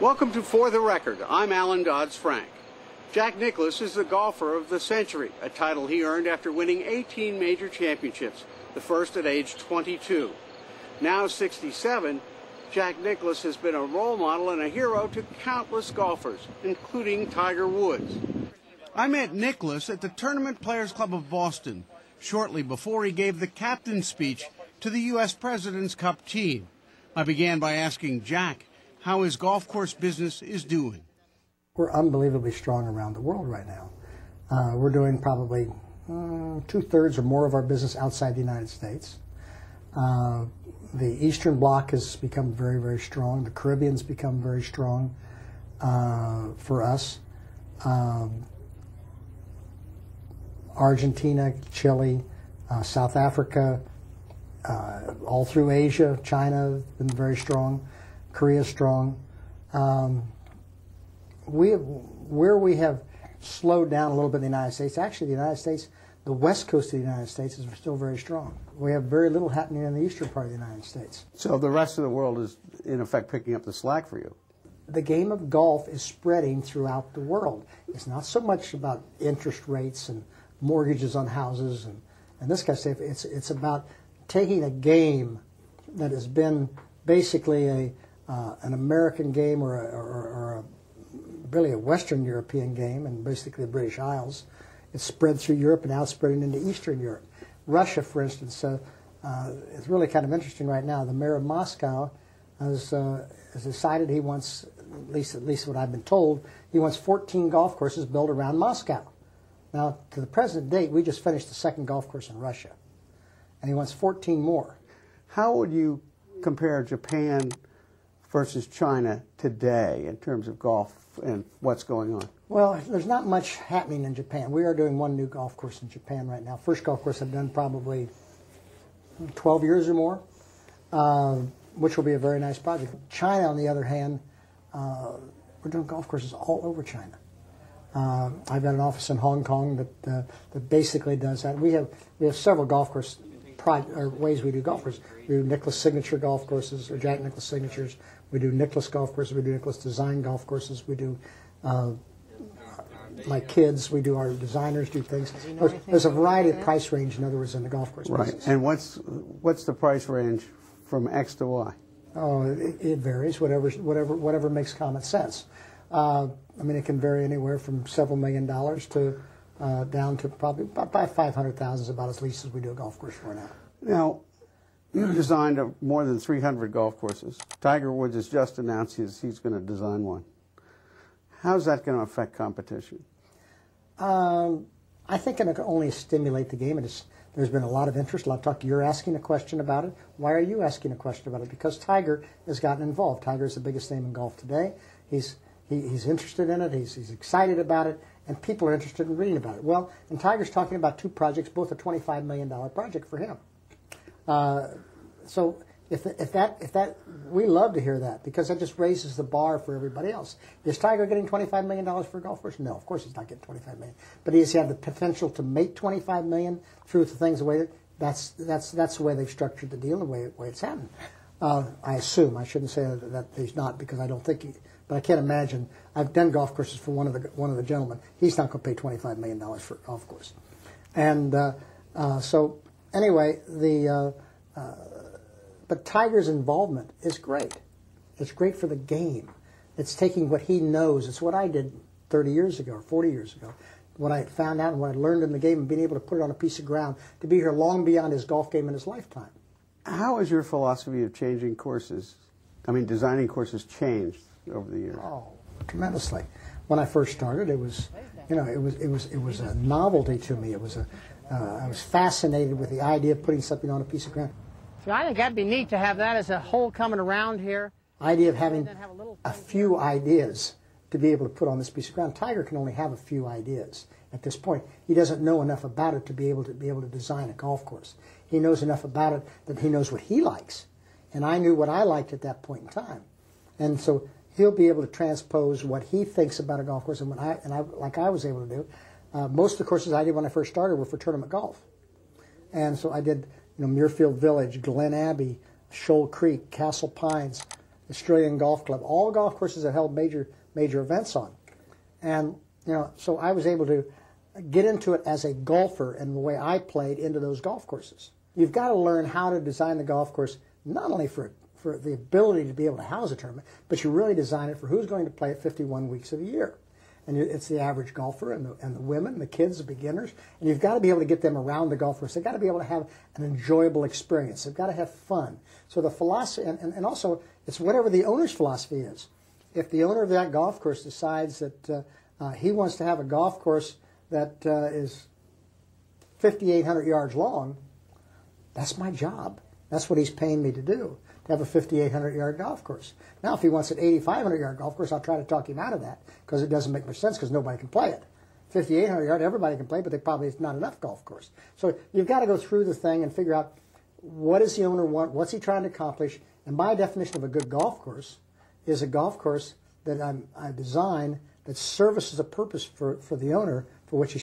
Welcome to For the Record. I'm Allan Dodds Frank. Jack Nicklaus is the golfer of the century, a title he earned after winning 18 major championships, the first at age 22. Now 67, Jack Nicklaus has been a role model and a hero to countless golfers, including Tiger Woods. I met Nicklaus at the Tournament Players Club of Boston shortly before he gave the captain's speech to the U.S. President's Cup team. I began by asking Jack how his golf course business is doing. We're unbelievably strong around the world right now. We're doing probably 2/3 or more of our business outside the United States. The Eastern Bloc has become very, very strong. The Caribbean's become very strong for us. Argentina, Chile, South Africa, all through Asia, China has been very strong. Korea strong. Where we have slowed down a little bit in the United States, actually the United States, the west coast of the United States is still very strong. We have very little happening in the eastern part of the United States. So the rest of the world is, in effect, picking up the slack for you. The game of golf is spreading throughout the world. It's not so much about interest rates and mortgages on houses and this kind of stuff. It's about taking a game that has been basically an American game or really a Western European game and basically the British Isles. It's spread through Europe and now it's spreading into Eastern Europe. Russia, for instance, is really kind of interesting right now. The mayor of Moscow has decided he wants, at least what I've been told, he wants 14 golf courses built around Moscow. Now, to the present date, we just finished the second golf course in Russia, and he wants 14 more. How would you compare Japan versus China today in terms of golf and what's going on? Well, there's not much happening in Japan. We are doing one new golf course in Japan right now. First golf course I've done probably 12 years or more, which will be a very nice project. China, on the other hand, we're doing golf courses all over China. I've got an office in Hong Kong that basically does that. We have several golf course ways we do golf courses. We do Nicklaus signature golf courses, or Jack Nicklaus signatures. We do Nicklaus golf courses. We do Nicklaus design golf courses. We do, like kids, we do our designers do things. There's a variety of price range, in other words, in the golf course business. And what's the price range from X to Y? Oh, it varies. Whatever makes common sense. I mean, it can vary anywhere from several $1 million to down to probably about $500,000 is about as least as we do a golf course for now. Now, you've designed more than 300 golf courses. Tiger Woods has just announced he's going to design one. How's that going to affect competition? I think it can only stimulate the game. There's been a lot of interest, a lot of talk. You're asking a question about it. Why are you asking a question about it? Because Tiger has gotten involved. Tiger is the biggest name in golf today. He's interested in it. He's excited about it, and people are interested in reading about it. Well, and Tiger's talking about two projects, both a $25 million project for him. So if that we love to hear that, because that just raises the bar for everybody else. Is Tiger getting $25 million for a golf course? No, of course he's not getting $25 million. But does he have the potential to make $25 million through the things the way that's the way they've structured the deal, the way it's happened. I assume. I shouldn't say that he's not, because I don't think he. But I can't imagine. I've done golf courses for one of the gentlemen. He's not going to pay $25 million for a golf course. And so anyway, but Tiger's involvement is great. It's great for the game. It's taking what he knows. It's what I did 30 years ago or 40 years ago. What I found out and what I learned in the game and being able to put it on a piece of ground to be here long beyond his golf game in his lifetime. How has your philosophy of changing courses, designing courses, changed over the years? Oh, tremendously. When I first started, it was a novelty to me. I was fascinated with the idea of putting something on a piece of ground. So I think that'd be neat to have that as a whole coming around here. Idea of having a few ideas to be able to put on this piece of ground. Tiger can only have a few ideas at this point. He doesn't know enough about it to be able to design a golf course. He knows enough about it that he knows what he likes, and I knew what I liked at that point in time, and so he'll be able to transpose what he thinks about a golf course, and like I was able to do. Most of the courses I did when I first started were for tournament golf, and so I did Muirfield Village, Glen Abbey, Shoal Creek, Castle Pines, Australian Golf Club, all golf courses that held major events on. And so I was able to get into it as a golfer and the way I played into those golf courses. You've got to learn how to design the golf course not only for the ability to be able to house a tournament, but you really design it for who's going to play it 51 weeks of the year. And it's the average golfer and the women, the kids, the beginners. And you've got to be able to get them around the golf course. They've got to be able to have an enjoyable experience. They've got to have fun. So the philosophy, and also it's whatever the owner's philosophy is. If the owner of that golf course decides that he wants to have a golf course that is 5,800 yards long, that's my job. That's what he's paying me to do, to have a 5,800-yard golf course. Now, if he wants an 8,500-yard golf course, I'll try to talk him out of that because it doesn't make much sense because nobody can play it. 5,800-yard, everybody can play, but probably it's not enough golf course. So you've got to go through the thing and figure out what does the owner want, what's he trying to accomplish, and my definition of a good golf course is a golf course that I design that services a purpose for the owner for which he's